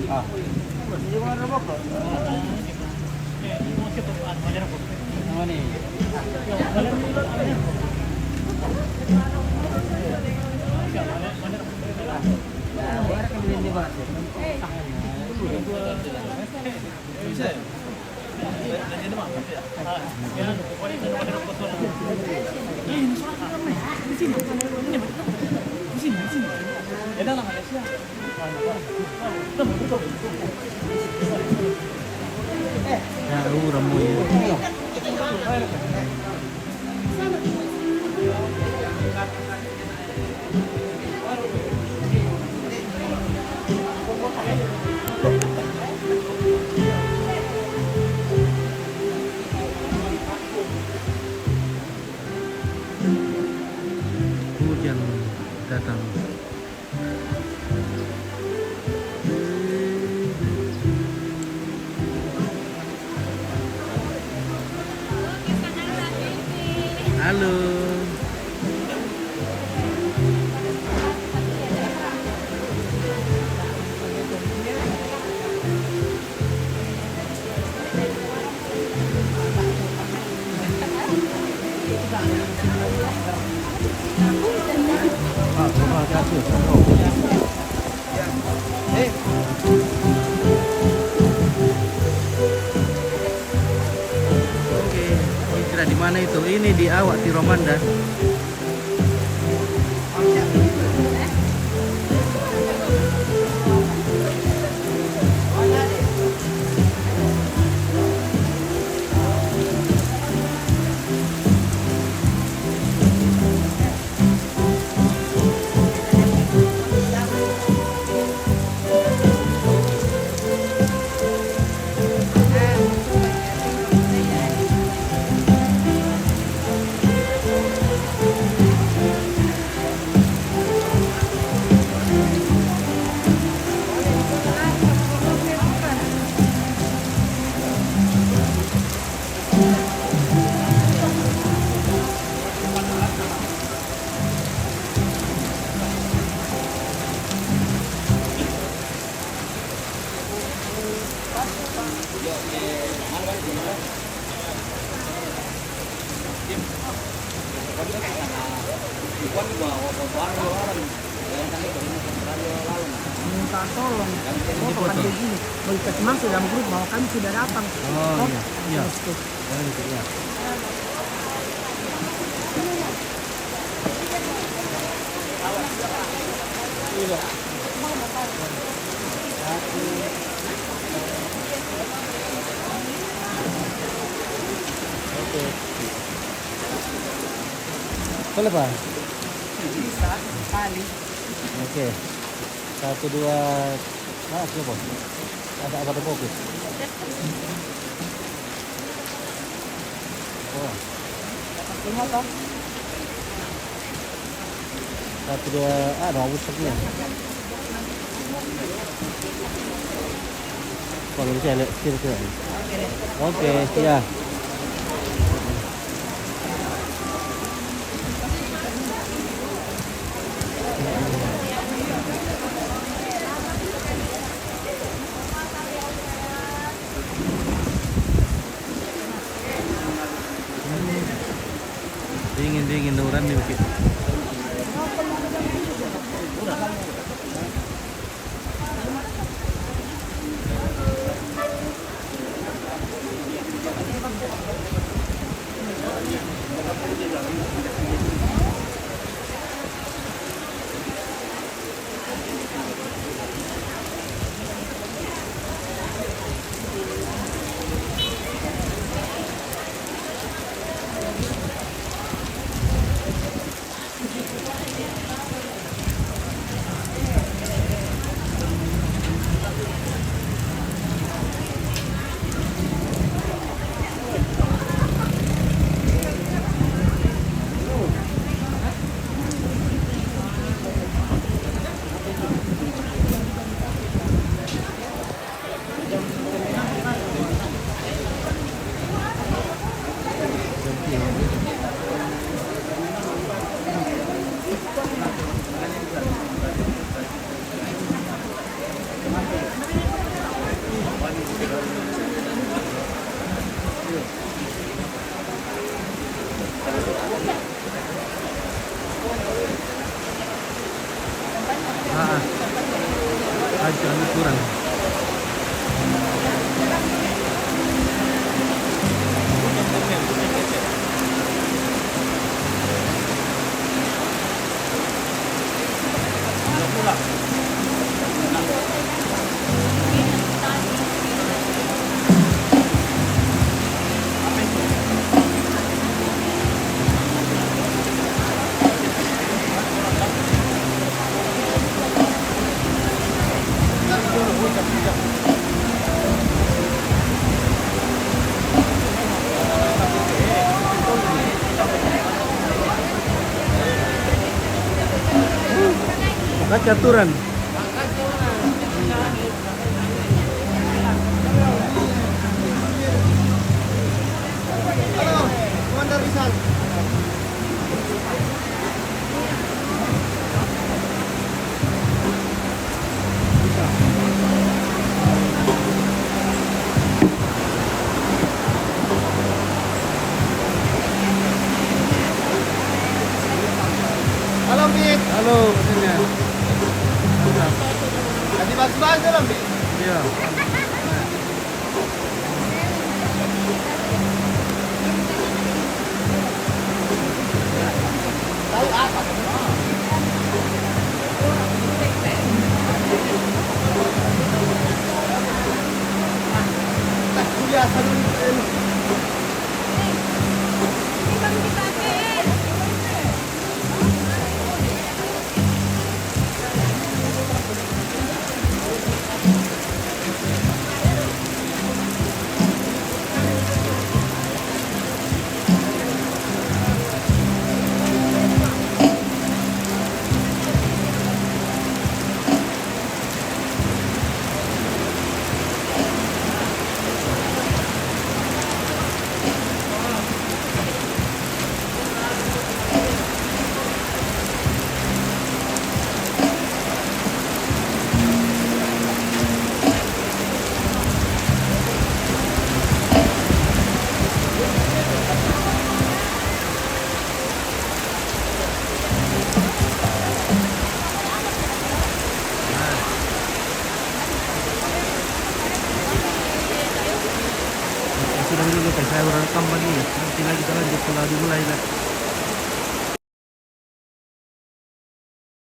Ah. Nama ni? Ya, ramu ya. Hujan datang. Halo. Ah, terima kasih. Oke, kira di mana itu? Ini di Awak Tiromanda. Minta tolong foto kan kayak gini mau dikasih masuk dalam grup bahwa kami sudah datang. Oh iya, iya. Gitu. Oh, gitu, ya. Oke. Boleh Pak? Bisa sekali. Oke. 1, 2, coba. Ada apa fokus? Oh. Lima toh. 1, 2, ada busuknya. Kalau bisa lihat kira-kira. Oke, ya. Dingin orang nih begitu. Lebih kurang. Kaca aturan. Halo, Komandan Rizal. Halo, Bik. Halo, maksudnya. Lagi bahas-bahas dalam, Bik. Iya. Tahu apa? Tak kuliah sambil Sudah dulu guys, saya rekam lagi. Nanti lagi kita lanjut setelah dimulai lah.